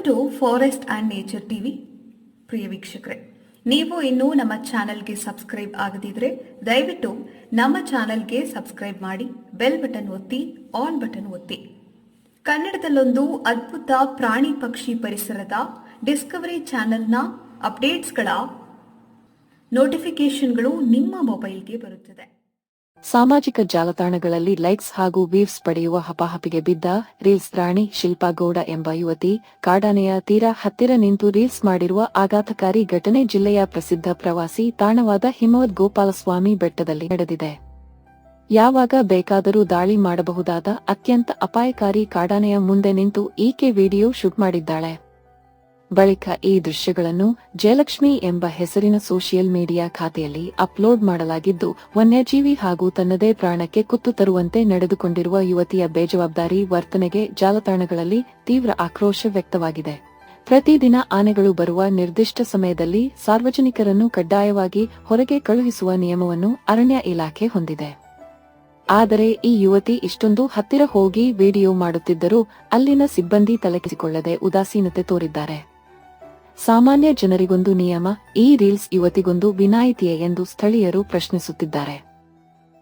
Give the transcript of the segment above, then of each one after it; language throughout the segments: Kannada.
To forest and nature TV. ಪ್ರಿಯ ವೀಕ್ಷಕರೇ, ನೀವು ಇನ್ನೂ ನಮ್ಮ ಚಾನೆಲ್ಗೆ ಸಬ್ಸ್ಕ್ರೈಬ್ ಆಗದಿದ್ರೆ ದಯವಿಟ್ಟು ನಮ್ಮ ಚಾನೆಲ್ಗೆ ಸಬ್ಸ್ಕ್ರೈಬ್ ಮಾಡಿ, ಬೆಲ್ ಬಟನ್ ಒತ್ತಿ, ಆಲ್ ಬಟನ್ ಒತ್ತಿ. ಕನ್ನಡದಲ್ಲೊಂದು ಅದ್ಭುತ ಪ್ರಾಣಿ ಪಕ್ಷಿ ಪರಿಸರದ ಡಿಸ್ಕವರಿ ಚಾನೆಲ್ನ ಅಪ್ಡೇಟ್ಸ್ಗಳ ನೋಟಿಫಿಕೇಶನ್ಗಳು ನಿಮ್ಮ ಮೊಬೈಲ್ಗೆ ಬರುತ್ತದೆ. ಸಾಮಾಜಿಕ ಜಾಲತಾಣಗಳಲ್ಲಿ ಲೈಕ್ಸ್ ಹಾಗೂ ವ್ಯೂಸ್ ಪಡೆಯುವ ಹಪಾಹಪಿಗೆ ಬಿದ್ದ ರೀಲ್ಸ್ ರಾಣಿ ಶಿಲ್ಪಾ ಗೌಡ ಎಂಬ ಯುವತಿ ಕಾಡಾನೆಯ ತೀರಾ ಹತ್ತಿರ ನಿಂತು ರೀಲ್ಸ್ ಮಾಡಿರುವ ಆಘಾತಕಾರಿ ಘಟನೆ ಜಿಲ್ಲೆಯ ಪ್ರಸಿದ್ಧ ಪ್ರವಾಸಿ ತಾಣವಾದ ಹಿಮವದ್ ಗೋಪಾಲಸ್ವಾಮಿ ಬೆಟ್ಟದಲ್ಲಿ ನಡೆದಿದೆ. ಯಾವಾಗ ಬೇಕಾದರೂ ದಾಳಿ ಮಾಡಬಹುದಾದ ಅತ್ಯಂತ ಅಪಾಯಕಾರಿ ಕಾಡಾನೆಯ ಮುಂದೆ ನಿಂತು ಈಕೆ ವಿಡಿಯೋ ಶೂಟ್ ಮಾಡಿದ್ದಾಳೆ. ಬಳಿಕ ಈ ದೃಶ್ಯಗಳನ್ನು ಜಯಲಕ್ಷ್ಮಿ ಎಂಬ ಹೆಸರಿನ ಸೋಷಿಯಲ್ ಮೀಡಿಯಾ ಖಾತೆಯಲ್ಲಿ ಅಪ್ಲೋಡ್ ಮಾಡಲಾಗಿದ್ದು, ವನ್ಯಜೀವಿ ಹಾಗೂ ತನ್ನದೇ ಪ್ರಾಣಕ್ಕೆ ಕುತ್ತು ತರುವಂತೆ ನಡೆದುಕೊಂಡಿರುವ ಯುವತಿಯ ಬೇಜವಾಬ್ದಾರಿ ವರ್ತನೆಗೆ ಜಾಲತಾಣಗಳಲ್ಲಿ ತೀವ್ರ ಆಕ್ರೋಶ ವ್ಯಕ್ತವಾಗಿದೆ. ಪ್ರತಿದಿನ ಆನೆಗಳು ಬರುವ ನಿರ್ದಿಷ್ಟ ಸಮಯದಲ್ಲಿ ಸಾರ್ವಜನಿಕರನ್ನು ಕಡ್ಡಾಯವಾಗಿ ಹೊರಗೆ ಕಳುಹಿಸುವ ನಿಯಮವನ್ನು ಅರಣ್ಯ ಇಲಾಖೆ ಹೊಂದಿದೆ. ಆದರೆ ಈ ಯುವತಿ ಇಷ್ಟೊಂದು ಹತ್ತಿರ ಹೋಗಿ ವಿಡಿಯೋ ಮಾಡುತ್ತಿದ್ದರೂ ಅಲ್ಲಿನ ಸಿಬ್ಬಂದಿ ತಲೆಕೆಡಿಸಿಕೊಳ್ಳದೆ ಉದಾಸೀನತೆ ತೋರಿದ್ದಾರೆ. ಸಾಮಾನ್ಯ ಜನರಿಗೊಂದು ನಿಯಮ, ಈ ರೀಲ್ಸ್ ಯುವತಿಗೊಂದು ವಿನಾಯಿತಿಯೇ ಎಂದು ಸ್ಥಳೀಯರು ಪ್ರಶ್ನಿಸುತ್ತಿದ್ದಾರೆ.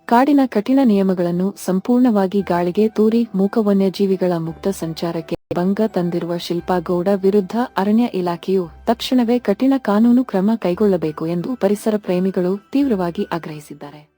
ಕಾಡಿನ ಕಠಿಣ ನಿಯಮಗಳನ್ನು ಸಂಪೂರ್ಣವಾಗಿ ಗಾಳಿಗೆ ತೂರಿ ಮೂಕ ವನ್ಯಜೀವಿಗಳ ಮುಕ್ತ ಸಂಚಾರಕ್ಕೆ ಭಂಗ ತಂದಿರುವ ಶಿಲ್ಪಾ ಗೌಡ ವಿರುದ್ಧ ಅರಣ್ಯ ಇಲಾಖೆಯು ತಕ್ಷಣವೇ ಕಠಿಣ ಕಾನೂನು ಕ್ರಮ ಕೈಗೊಳ್ಳಬೇಕು ಎಂದು ಪರಿಸರ ಪ್ರೇಮಿಗಳು ತೀವ್ರವಾಗಿ ಆಗ್ರಹಿಸಿದ್ದಾರೆ.